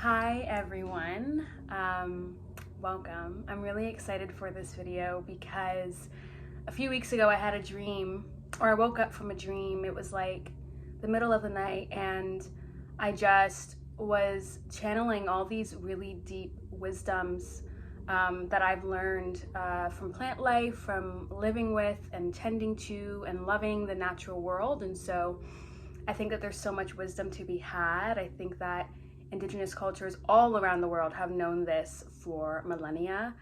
Hi everyone, welcome. I'm really excited for this video because a few weeks ago I had a dream, or I woke up from a dream. It was like the middle of the night and I just was channeling all these really deep wisdoms that I've learned from plant life, from living with and tending to and loving the natural world. And so I think that there's so much wisdom to be had. I think that indigenous cultures all around the world have known this for millennia.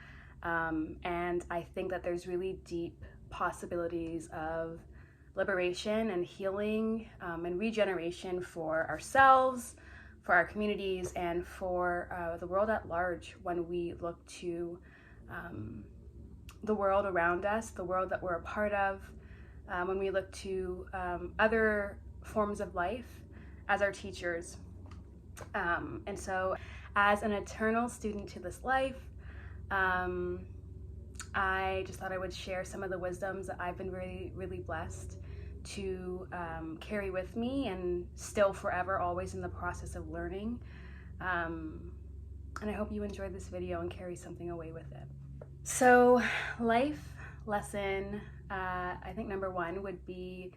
And I think that there's really deep possibilities of liberation and healing and regeneration for ourselves, for our communities, and for the world at large when we look to the world around us, the world that we're a part of, when we look to other forms of life as our teachers. And so, as an eternal student to this life, I just thought I would share some of the wisdoms that I've been really, really blessed to carry with me, and still forever, always in the process of learning. And I hope you enjoyed this video and carry something away with it. So, life lesson, I think number one would be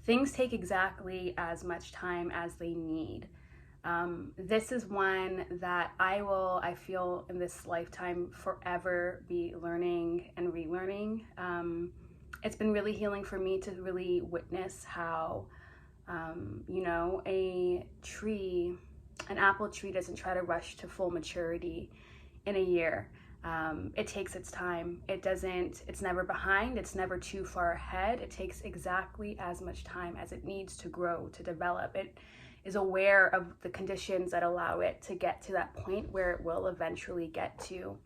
things take exactly as much time as they need. This is one that I feel in this lifetime forever be learning and relearning. It's been really healing for me to really witness how, a tree, an apple tree doesn't try to rush to full maturity in a year. It takes its time. It's never behind, it's never too far ahead. It takes exactly as much time as it needs to grow, to develop. It is aware of the conditions that allow it to get to that point where it will eventually get to.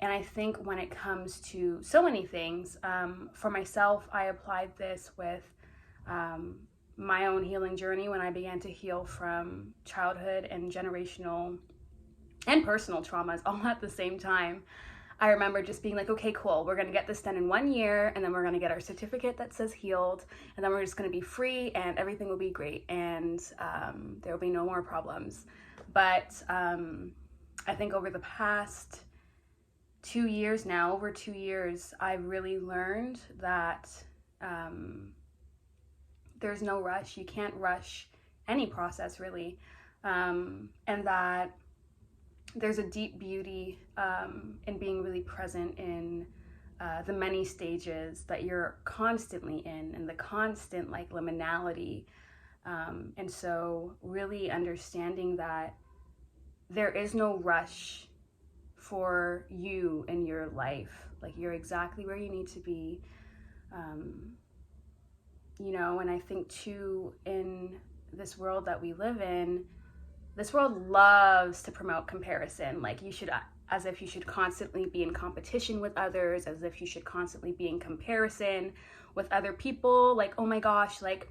And I think when it comes to so many things, for myself, I applied this with my own healing journey when I began to heal from childhood and generational and personal traumas all at the same time. I remember just being like, okay, cool, we're gonna get this done in 1 year, and then we're gonna get our certificate that says healed, and then we're just gonna be free and everything will be great, and there will be no more problems. But I think over the past 2 years now, over 2 years, I've really learned that there's no rush. You can't rush any process, really. And that there's a deep beauty in being really present in the many stages that you're constantly in, and the constant like liminality. And so really understanding that there is no rush for you in your life. Like, you're exactly where you need to be. And I think too, in this world that we live in, this world loves to promote comparison. Like, as if you should constantly be in competition with others, as if you should constantly be in comparison with other people. Like, oh my gosh, like,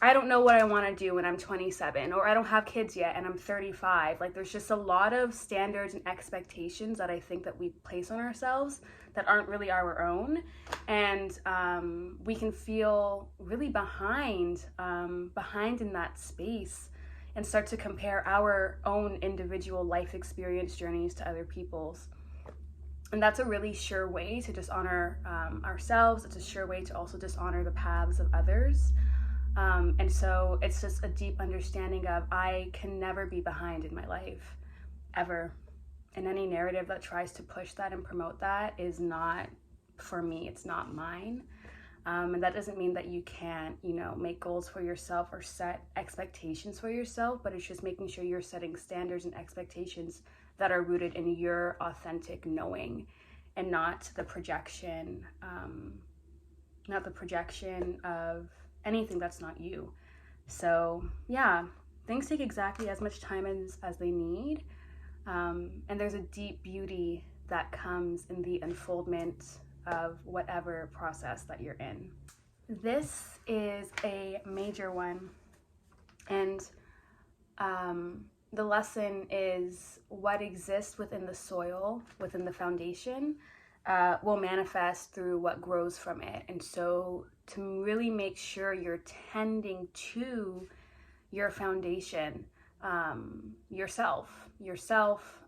I don't know what I want to do when I'm 27, or I don't have kids yet and I'm 35. Like, there's just a lot of standards and expectations that I think that we place on ourselves that aren't really our own. And we can feel really behind in that space, and start to compare our own individual life experience journeys to other people's. And that's a really sure way to dishonor ourselves. It's a sure way to also dishonor the paths of others. And so it's just a deep understanding of, I can never be behind in my life, ever. And any narrative that tries to push that and promote that is not for me. It's not mine. And that doesn't mean that you can't, make goals for yourself or set expectations for yourself, but it's just making sure you're setting standards and expectations that are rooted in your authentic knowing, and not the projection of anything that's not you. So yeah, things take exactly as much time as they need. And there's a deep beauty that comes in the unfoldment of whatever process that you're in. This is a major one, and the lesson is what exists within the soil, within the foundation, will manifest through what grows from it. And so to really make sure you're tending to your foundation, yourself,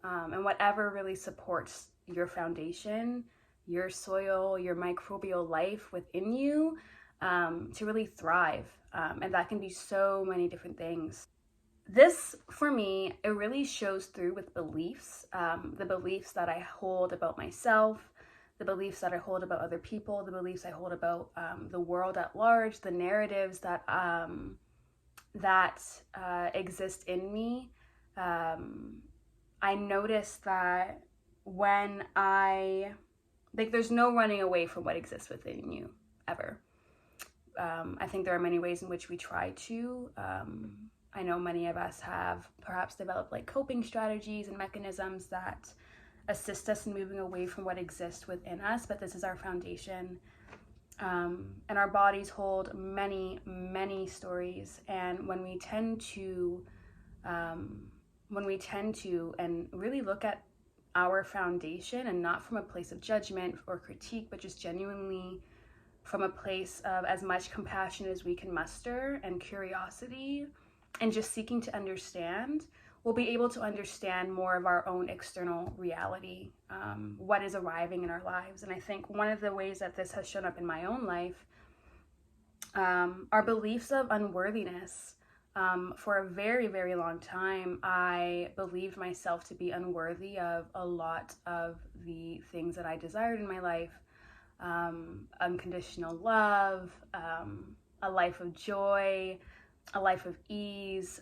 and whatever really supports your foundation, your soil, your microbial life within you, to really thrive. And that can be so many different things. This, for me, it really shows through with beliefs, the beliefs that I hold about myself, the beliefs that I hold about other people, the beliefs I hold about the world at large, the narratives that exist in me. I notice that when there's no running away from what exists within you, ever. I think there are many ways in which we try to. I know many of us have perhaps developed like coping strategies and mechanisms that assist us in moving away from what exists within us, but this is our foundation. And our bodies hold many, many stories. And when we tend to and really look at our foundation, and not from a place of judgment or critique, but just genuinely from a place of as much compassion as we can muster and curiosity, and just seeking to understand, we'll be able to understand more of our own external reality, what is arriving in our lives. And I think one of the ways that this has shown up in my own life are beliefs of unworthiness. For a very, very long time, I believed myself to be unworthy of a lot of the things that I desired in my life. Unconditional love, a life of joy, a life of ease.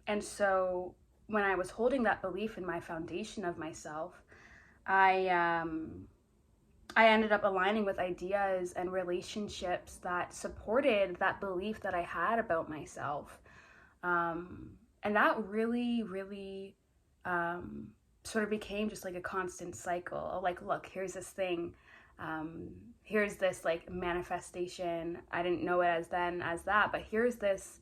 And so when I was holding that belief in my foundation of myself, I ended up aligning with ideas and relationships that supported that belief that I had about myself. And that really, really sort of became just like a constant cycle of like, look, here's this thing. Here's this like manifestation. I didn't know it as then as that, but here's this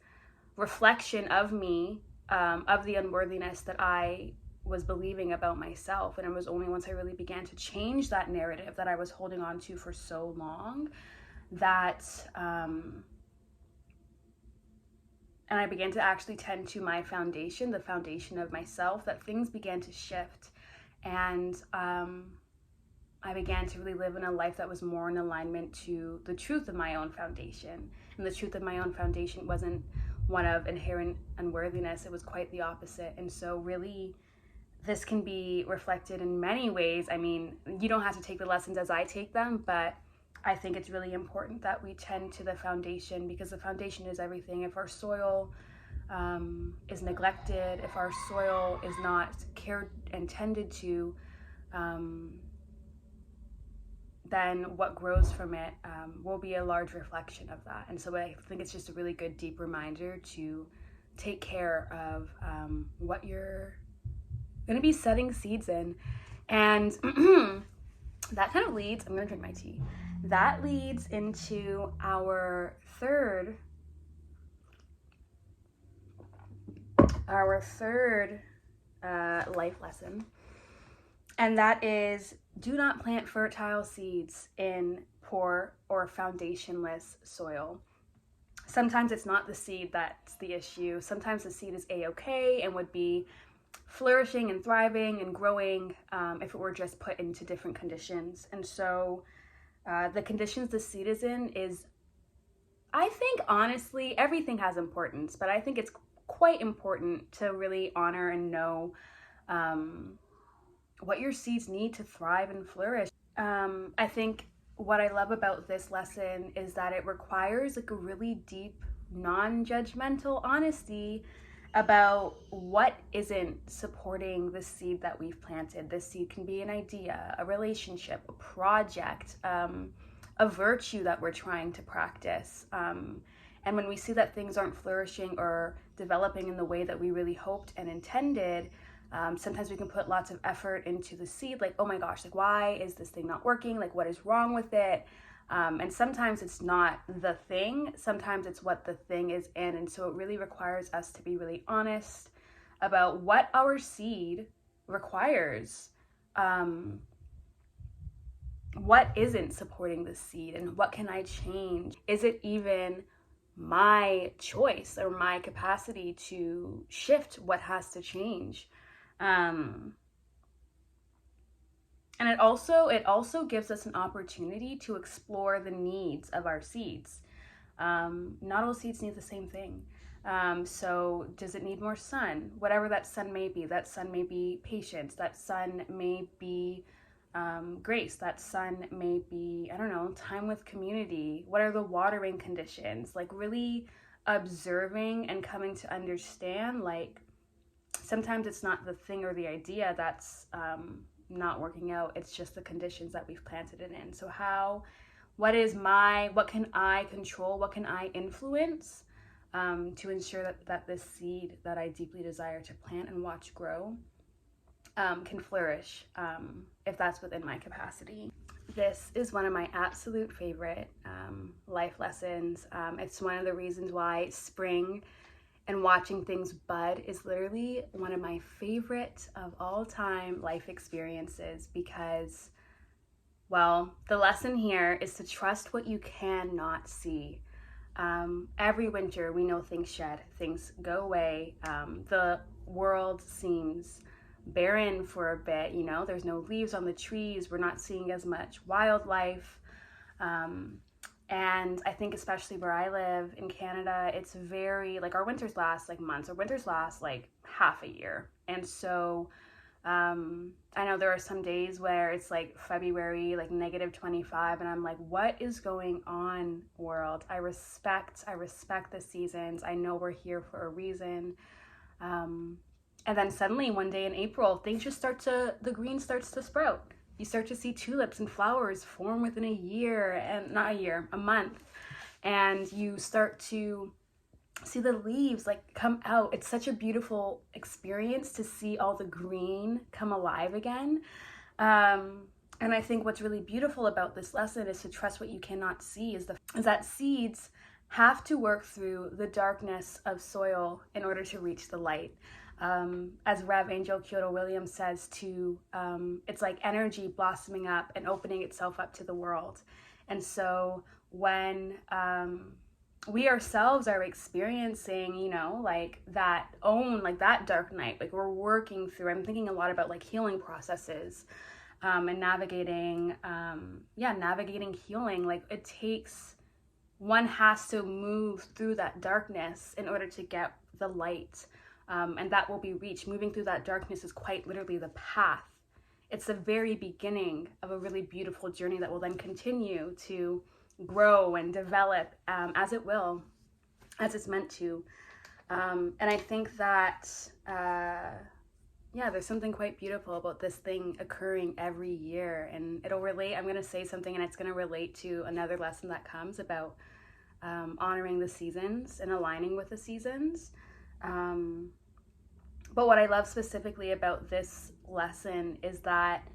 reflection of me, of the unworthiness that I was believing about myself. And it was only once I really began to change that narrative that I was holding on to for so long that and I began to actually tend to my foundation, the foundation of myself, that things began to shift. And I began to really live in a life that was more in alignment to the truth of my own foundation. And the truth of my own foundation wasn't one of inherent unworthiness. It was quite the opposite. And so really, this can be reflected in many ways. I mean, you don't have to take the lessons as I take them, but I think it's really important that we tend to the foundation, because the foundation is everything. If our soil is neglected, if our soil is not cared and tended to, then what grows from it will be a large reflection of that. And so I think it's just a really good deep reminder to take care of what you're going to be setting seeds in. And that kind of leads, I'm going to drink my tea. That leads into our third life lesson. And that is, do not plant fertile seeds in poor or foundationless soil. Sometimes it's not the seed that's the issue. Sometimes the seed is a-okay and would be flourishing and thriving and growing if it were just put into different conditions. And so the conditions the seed is in is, I think, honestly, everything has importance, but I think it's quite important to really honor and know what your seeds need to thrive and flourish. I think what I love about this lesson is that it requires like a really deep, non-judgmental honesty about what isn't supporting the seed that we've planted. This seed can be an idea, a relationship, a project, a virtue that we're trying to practice. And when we see that things aren't flourishing or developing in the way that we really hoped and intended, sometimes we can put lots of effort into the seed, like, oh my gosh, like, why is this thing not working? Like, what is wrong with it? And sometimes it's not the thing, sometimes it's what the thing is in. And so it really requires us to be really honest about what our seed requires, what isn't supporting the seed, and what can I change? Is it even my choice or my capacity to shift what has to change. And it also gives us an opportunity to explore the needs of our seeds. Not all seeds need the same thing. So does it need more sun? Whatever that sun may be. That sun may be patience. That sun may be grace. That sun may be, I don't know, time with community. What are the watering conditions? Like really observing and coming to understand, like sometimes it's not the thing or the idea that's not working out. It's just the conditions that we've planted it in. So what can I control? What can I influence to ensure that this seed that I deeply desire to plant and watch grow can flourish if that's within my capacity. This is one of my absolute favorite life lessons. It's one of the reasons why spring and watching things bud is literally one of my favorite of all time life experiences, because, well, the lesson here is to trust what you cannot see. Every winter, we know things shed, things go away. The world seems barren for a bit, you know, there's no leaves on the trees. We're not seeing as much wildlife. And I think especially where I live in Canada, it's very, like, our winters last like months, our winters last like half a year. And so I know there are some days where it's like February, like -25, and I'm like, what is going on, world? I respect the seasons. I know we're here for a reason. And then suddenly one day in April, the green starts to sprout. You start to see tulips and flowers form within a month. And you start to see the leaves like come out. It's such a beautiful experience to see all the green come alive again. And I think what's really beautiful about this lesson is to trust what you cannot see, is that seeds have to work through the darkness of soil in order to reach the light. As Rev Angel Kyoto Williams says, it's like energy blossoming up and opening itself up to the world. And so when we ourselves are experiencing, you know, like that dark night, like we're working through, I'm thinking a lot about like healing processes and navigating healing. Like one has to move through that darkness in order to get the light. And that will be reached. Moving through that darkness is quite literally the path. It's the very beginning of a really beautiful journey that will then continue to grow and develop as it's meant to. And I think that, there's something quite beautiful about this thing occurring every year. And I'm going to say something and it's going to relate to another lesson that comes about honoring the seasons and aligning with the seasons. But what I love specifically about this lesson is that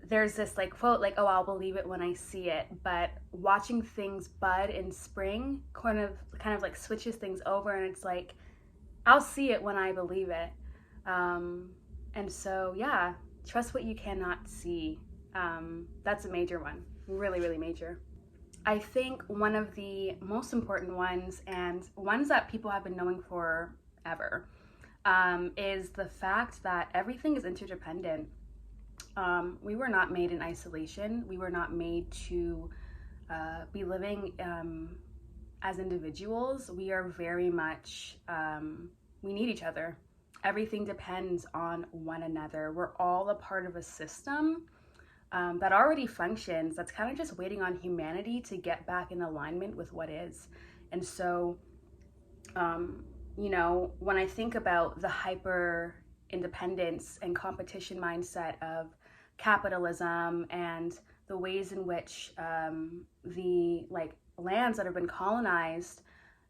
there's this like quote, like, oh, I'll believe it when I see it. But watching things bud in spring kind of like switches things over, and it's like, I'll see it when I believe it. And so, yeah, trust what you cannot see. That's a major one, really, really major. I think one of the most important ones, and ones that people have been knowing forever, is the fact that everything is interdependent. We were not made in isolation. We were not made to be living as individuals. We are very much, we need each other. Everything depends on one another. We're all a part of a system that already functions, that's kind of just waiting on humanity to get back in alignment with what is. And so, you know, when I think about the hyper independence and competition mindset of capitalism and the ways in which the like lands that have been colonized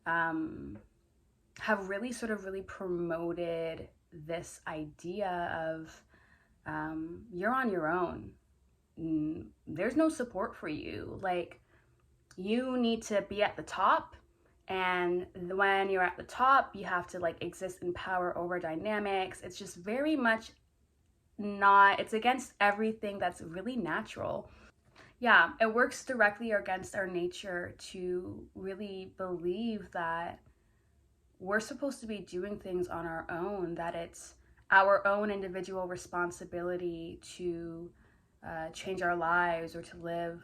have really promoted this idea of you're on your own. There's no support for you. Like, you need to be at the top, and when you're at the top, you have to like exist in power over dynamics. It's just very much it's against everything that's really natural. Yeah, it works directly against our nature to really believe that we're supposed to be doing things on our own, that it's our own individual responsibility to change our lives or to live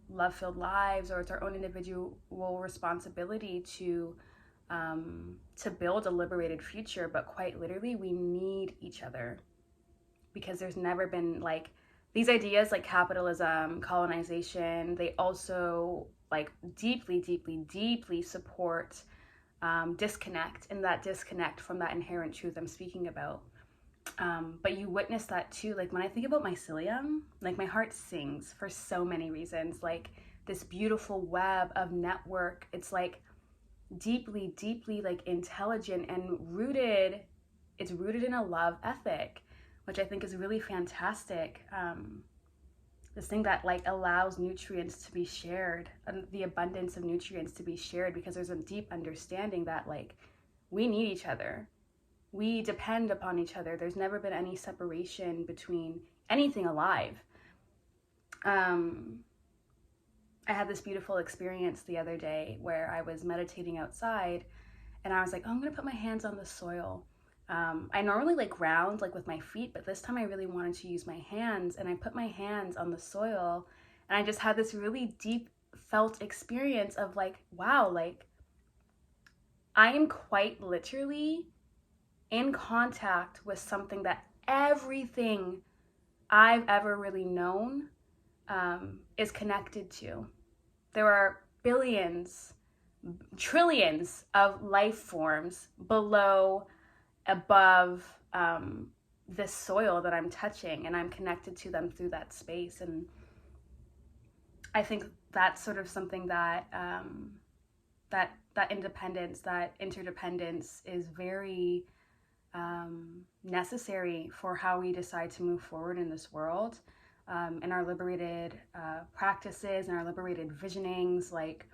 love-filled lives, or it's our own individual responsibility to build a liberated future. But quite literally, we need each other, because there's never been like these ideas like capitalism, colonization, they also like deeply, deeply, deeply support disconnect, and that disconnect from that inherent truth I'm speaking about. But you witness that too. Like when I think about mycelium, like my heart sings for so many reasons. Like this beautiful web of network. It's like deeply, deeply like intelligent and rooted. It's rooted in a love ethic, which I think is really fantastic. This thing that like allows nutrients to be shared, the abundance of nutrients to be shared, because there's a deep understanding that like we need each other. We depend upon each other. There's never been any separation between anything alive. I had this beautiful experience the other day where I was meditating outside, and I was like, oh, I'm gonna put my hands on the soil. I normally like ground like with my feet, but this time I really wanted to use my hands, and I put my hands on the soil, and I just had this really deep felt experience of like, wow, like I am quite literally in contact with something that everything I've ever really known is connected to. There are billions, trillions of life forms below, above this soil that I'm touching, and I'm connected to them through that space. And I think that's sort of something that that independence, that interdependence is very necessary for how we decide to move forward in this world, and our liberated practices and our liberated visionings, like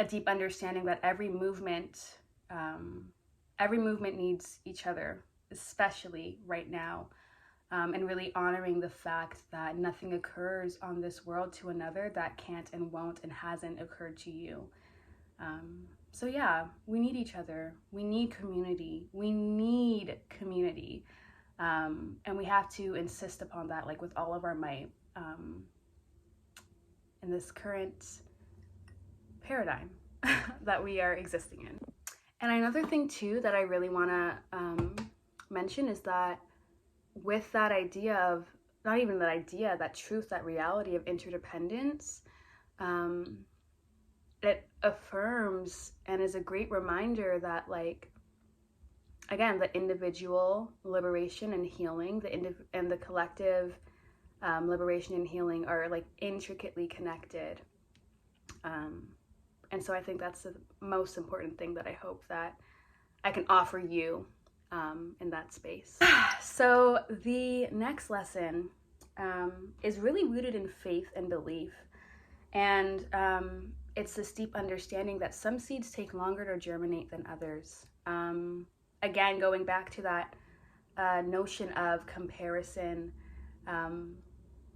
a deep understanding that every movement needs each other, especially right now, and really honoring the fact that nothing occurs on this world to another that can't and won't and hasn't occurred to you. So yeah, we need each other. We need community. We need community. And we have to insist upon that, like with all of our might, in this current paradigm that we are existing in. And another thing too that I really want to mention is that with that idea of, not even that idea, that truth, that reality of interdependence, it affirms and is a great reminder that, like, again, the individual liberation and healing, and the collective liberation and healing are like intricately connected. And so I think that's the most important thing that I hope that I can offer you in that space. So the next lesson is really rooted in faith and belief. And it's this deep understanding that some seeds take longer to germinate than others. Again, going back to that notion of comparison,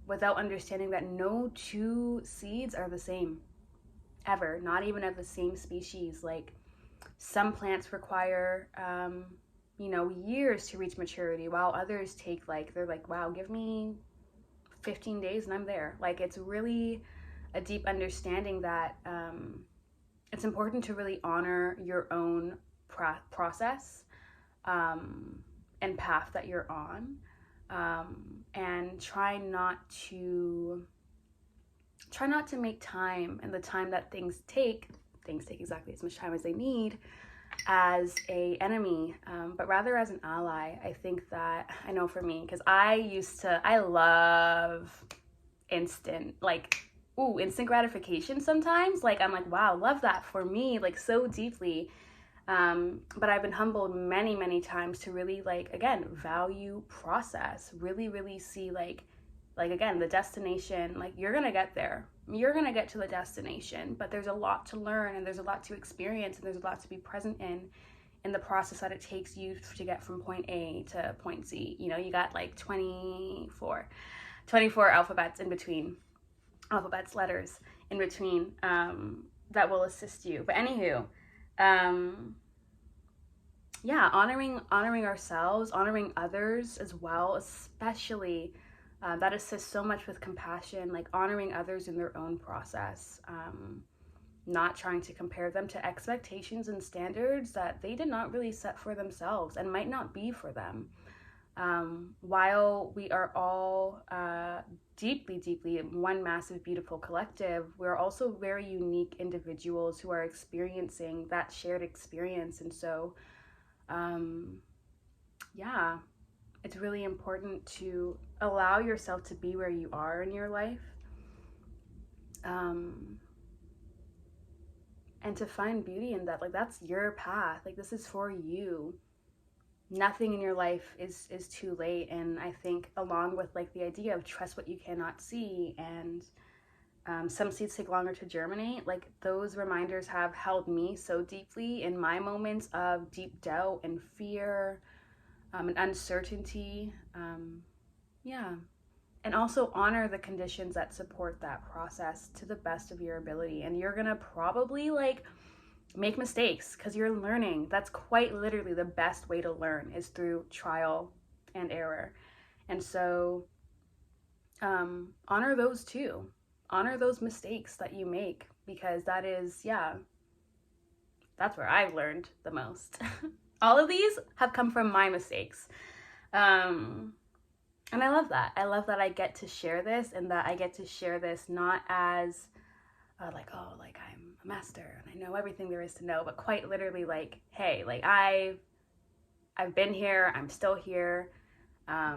without understanding that no two seeds are the same, ever, not even of the same species. Like some plants require, years to reach maturity, while others take they're like, wow, give me 15 days and I'm there. Like it's really a deep understanding that it's important to really honor your own process and path that you're on, and try not to make time, and the time that things take exactly as much time as they need, as a enemy, but rather as an ally. I think that, I know for me, because I love instant gratification sometimes. Like I'm like, wow, love that for me, like so deeply. But I've been humbled many, many times to really again, value process, really, really see like again, the destination, like you're gonna get there, you're gonna get to the destination, but there's a lot to learn, and there's a lot to experience, and there's a lot to be present in the process that it takes you to get from point A to point Z. You got 24 alphabets in between. alphabets, letters in between, that will assist you. But anywho, um, yeah, honoring ourselves, honoring others as well, especially that assists so much with compassion, like honoring others in their own process, not trying to compare them to expectations and standards that they did not really set for themselves and might not be for them. While we are all deeply, deeply one massive, beautiful collective, we're also very unique individuals who are experiencing that shared experience. And so, yeah, it's really important to allow yourself to be where you are in your life, and to find beauty in that. Like, that's your path. Like, this is for you. Nothing in your life is too late. And I think, along with like the idea of trust what you cannot see, and some seeds take longer to germinate, like those reminders have held me so deeply in my moments of deep doubt and fear, and uncertainty. Yeah. And also honor the conditions that support that process to the best of your ability. And you're gonna probably like make mistakes because you're learning. That's quite literally the best way to learn, is through trial and error. And so honor those too. Honor those mistakes that you make, because that is, yeah, that's where I've learned the most. All of these have come from my mistakes. And I love that. I love that I get to share this, and that I get to share this not as like, oh, like I'm a master and I know everything there is to know, but quite literally like, hey, like I've been here, I'm still here. Yeah.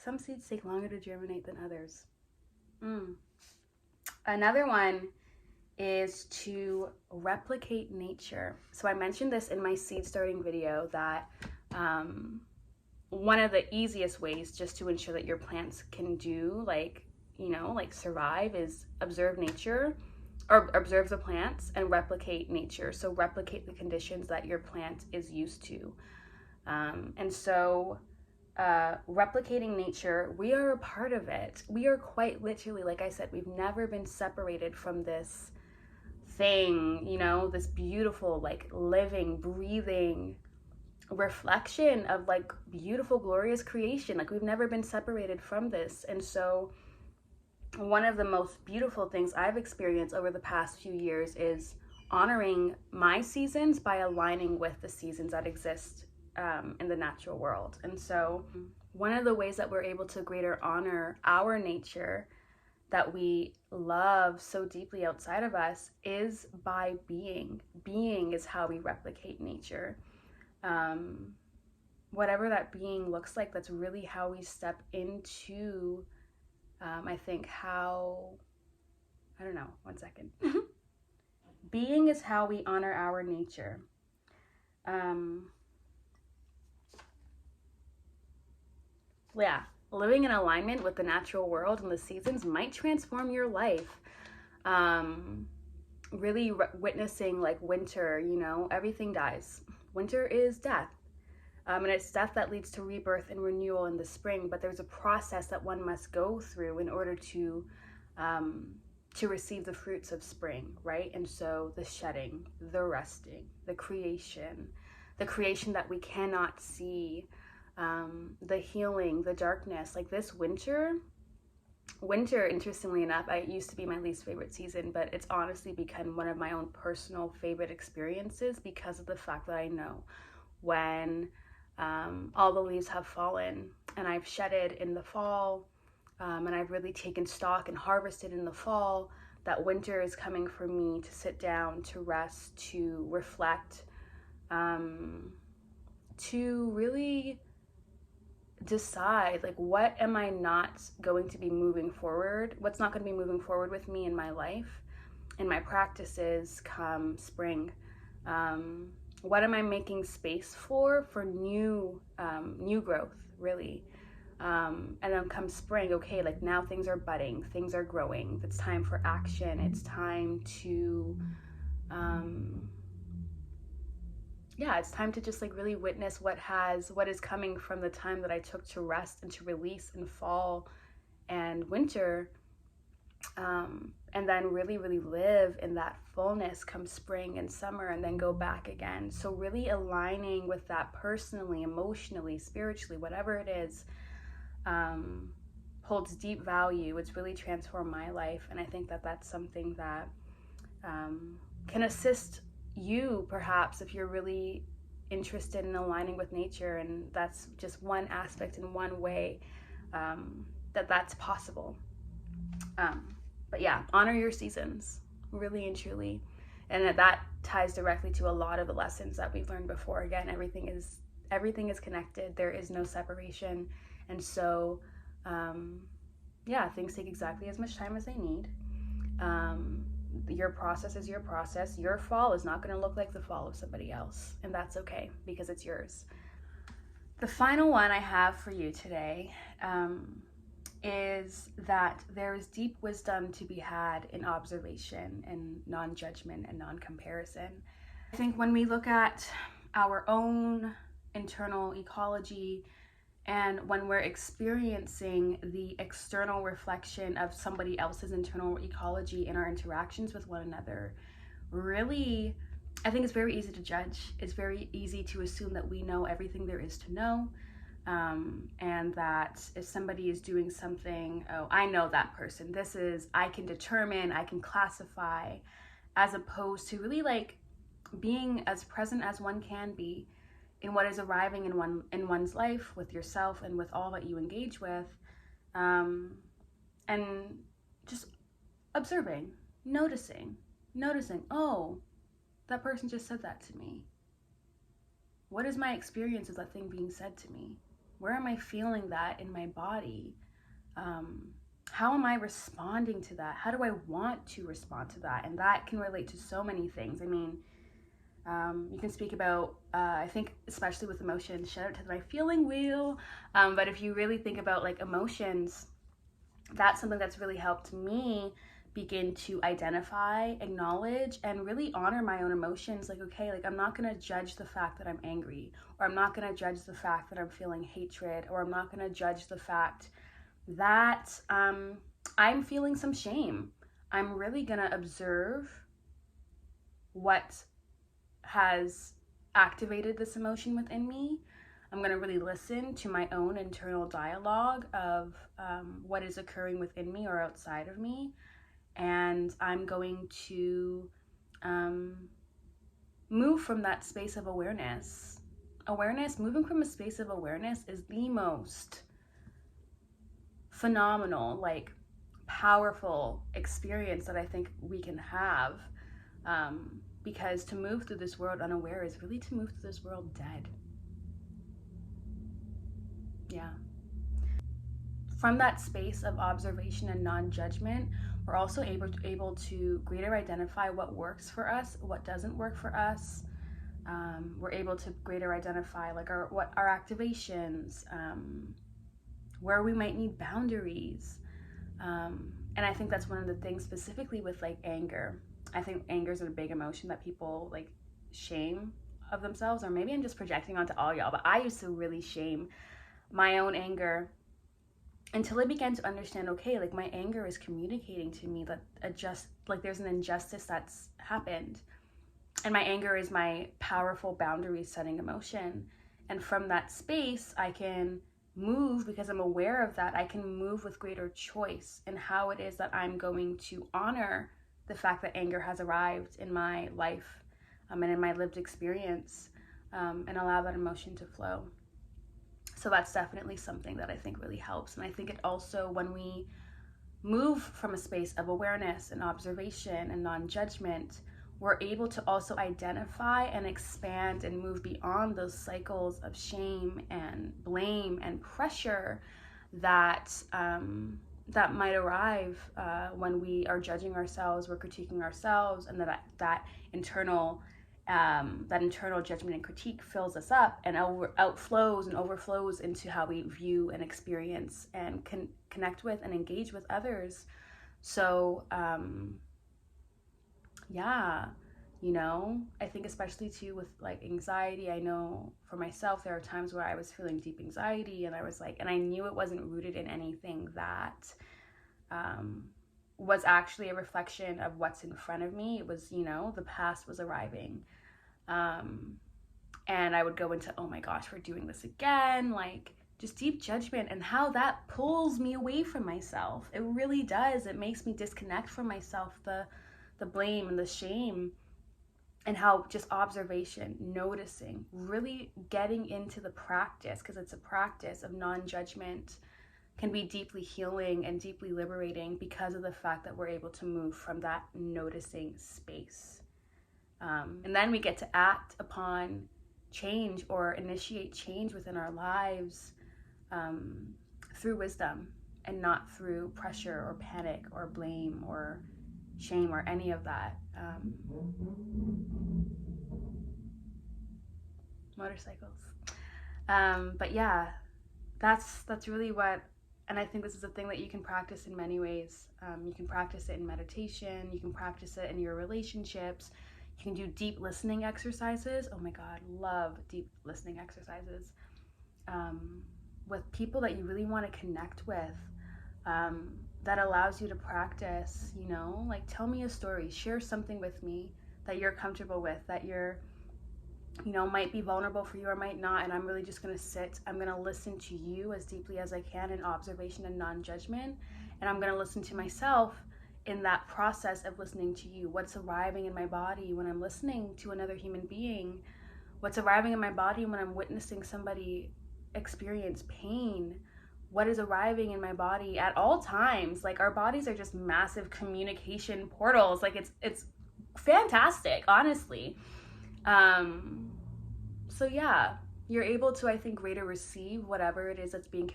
Some seeds take longer to germinate than others. Another one is to replicate nature. So I mentioned this in my seed starting video, that one of the easiest ways just to ensure that your plants can do, like, you know, like survive, is observe nature, or observe the plants and replicate nature. So replicate the conditions that your plant is used to. And so replicating nature, we are a part of it. We are quite literally, like I said, we've never been separated from this thing, you know, this beautiful, like living, breathing reflection of like beautiful, glorious creation. Like, we've never been separated from this. And so one of the most beautiful things I've experienced over the past few years is honoring my seasons by aligning with the seasons that exist in the natural world. And so one of the ways that we're able to greater honor our nature that we love so deeply outside of us is by being. Being is how we replicate nature. Whatever that being looks like, that's really how we step into, I think, how, I don't know, one second. Being is how we honor our nature. Yeah, living in alignment with the natural world and the seasons might transform your life. Really witnessing like winter, you know, everything dies. Winter is death. And it's death that leads to rebirth and renewal in the spring. But there's a process that one must go through in order to receive the fruits of spring, right? And so the shedding, the resting, the creation that we cannot see, the healing, the darkness. Like this winter, interestingly enough, it used to be my least favorite season, but it's honestly become one of my own personal favorite experiences because of the fact that I know when all the leaves have fallen and I've shedded in the fall, and I've really taken stock and harvested in the fall, that winter is coming for me to sit down, to rest, to reflect, to really decide, like, what am I not going to be moving forward? What's not going to be moving forward with me in my life, in my practices come spring? What am I making space for new growth, really? And then come spring, okay, like now things are budding, things are growing. It's time for action. It's time to yeah, it's time to just like really witness what is coming from the time that I took to rest and to release in fall and winter, and then really, really live in that fullness come spring and summer, and then go back again. So really aligning with that personally, emotionally, spiritually, whatever it is, holds deep value. It's really transformed my life, and I think that that's something that can assist you, perhaps, if you're really interested in aligning with nature, and that's just one aspect in one way that's possible. But yeah, honor your seasons, really and truly. And that ties directly to a lot of the lessons that we've learned before. Again, everything is connected. There is no separation. And so, yeah, things take exactly as much time as they need. Your process is your process. Your fall is not going to look like the fall of somebody else. And that's okay, because it's yours. The final one I have for you today is that there is deep wisdom to be had in observation and non-judgment and non-comparison. I think when we look at our own internal ecology, and when we're experiencing the external reflection of somebody else's internal ecology in our interactions with one another, really, I think it's very easy to judge. It's very easy to assume that we know everything there is to know. And that if somebody is doing something, oh, I know that person. I can determine, I can classify, as opposed to really like being as present as one can be in what is arriving in one's life, with yourself and with all that you engage with, and just observing, noticing, oh, that person just said that to me. What is my experience of that thing being said to me? Where am I feeling that in my body? How am I responding to that? How do I want to respond to that? And that can relate to so many things. I mean, you can speak about, I think, especially with emotions, shout out to my feeling wheel. But if you really think about like emotions, that's something that's really helped me begin to identify, acknowledge, and really honor my own emotions. Like, okay, like I'm not going to judge the fact that I'm angry, or I'm not going to judge the fact that I'm feeling hatred, or I'm not going to judge the fact that I'm feeling some shame. I'm really going to observe what has activated this emotion within me. I'm going to really listen to my own internal dialogue of what is occurring within me or outside of me. And I'm going to move from that space of awareness. Moving from a space of awareness is the most phenomenal, like powerful experience that I think we can have. Because to move through this world unaware is really to move through this world dead. Yeah. From that space of observation and non-judgment, we're also able to greater identify what works for us, what doesn't work for us. We're able to greater identify like our activations, where we might need boundaries. And I think that's one of the things specifically with like anger. I think anger is a big emotion that people like shame of themselves, or maybe I'm just projecting onto all y'all, but I used to really shame my own anger until I began to understand, okay, like my anger is communicating to me that there's an injustice that's happened. And my anger is my powerful boundary setting emotion. And from that space, I can move, because I'm aware of that, I can move with greater choice in how it is that I'm going to honor the fact that anger has arrived in my life and in my lived experience, and allow that emotion to flow. So that's definitely something that I think really helps. And I think it also, when we move from a space of awareness and observation and non-judgment, we're able to also identify and expand and move beyond those cycles of shame and blame and pressure that that might arrive when we are judging ourselves, we're critiquing ourselves, and that internal judgment and critique fills us up and outflows and overflows into how we view and experience and connect with and engage with others. So yeah, you know? I think especially too with like anxiety, I know for myself there are times where I was feeling deep anxiety, and I was like, and I knew it wasn't rooted in anything that was actually a reflection of what's in front of me. It was, you know, the past was arriving. And I would go into, oh my gosh, we're doing this again, like just deep judgment, and how that pulls me away from myself. It really does. It makes me disconnect from myself, the blame and the shame, and how just observation, noticing, really getting into the practice, because it's a practice of non-judgment, can be deeply healing and deeply liberating because of the fact that we're able to move from that noticing space. And then we get to act upon change or initiate change within our lives through wisdom, and not through pressure or panic or blame or shame or any of that. Motorcycles. But yeah, that's really what, and I think this is a thing that you can practice in many ways. You can practice it in meditation, you can practice it in your relationships, you can do deep listening exercises. Oh my God, love deep listening exercises with people that you really want to connect with. That allows you to practice, you know, like tell me a story, share something with me that you're comfortable with, that you're, you know, might be vulnerable for you or might not, and I'm really just going to sit, I'm going to listen to you as deeply as I can in observation and non-judgment, and I'm going to listen to myself in that process of listening to you. What's arriving in my body when I'm listening to another human being? What's arriving in my body when I'm witnessing somebody experience pain? What is arriving in my body at all times? Like, our bodies are just massive communication portals. Like, it's fantastic, honestly. So yeah, you're able to, I think, greater receive whatever it is that's being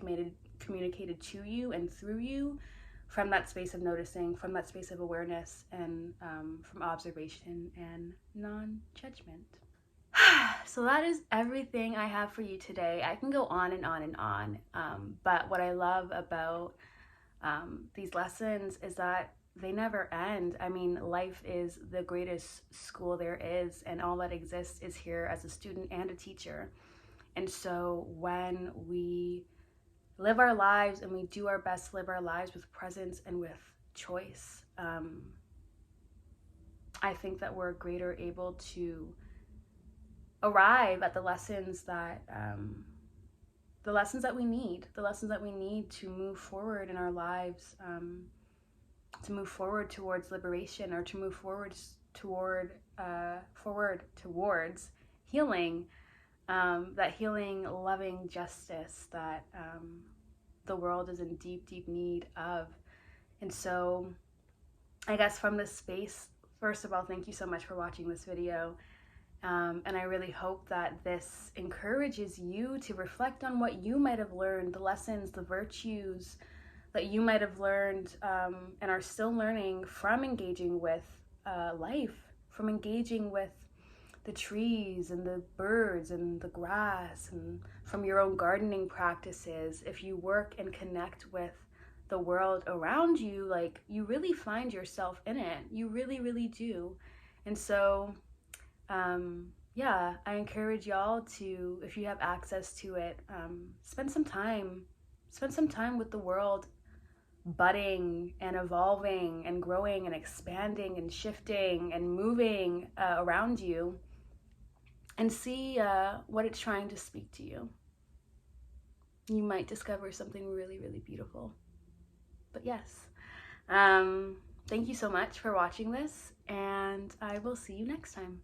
communicated to you and through you, from that space of noticing, from that space of awareness, and from observation and non-judgment. So that is everything I have for you today. I can go on and on and on, but what I love about these lessons is that they never end. I mean, life is the greatest school there is, and all that exists is here as a student and a teacher. And so when we live our lives and we do our best to live our lives with presence and with choice, I think that we're greater able to arrive at the lessons that we need, to move forward in our lives, to move forward towards liberation, or to move forward towards healing, that healing, loving justice that the world is in deep, deep need of. And so I guess from this space, first of all, thank you so much for watching this video. And I really hope that this encourages you to reflect on what you might have learned, the lessons, the virtues that you might have learned and are still learning from engaging with life, from engaging with the trees and the birds and the grass, and from your own gardening practices. If you work and connect with the world around you, like, you really find yourself in it. You really, really do. And so yeah, I encourage y'all to, if you have access to it, spend some time with the world budding and evolving and growing and expanding and shifting and moving around you, and see what it's trying to speak to you. You might discover something really, really beautiful. But yes, thank you so much for watching this, and I will see you next time.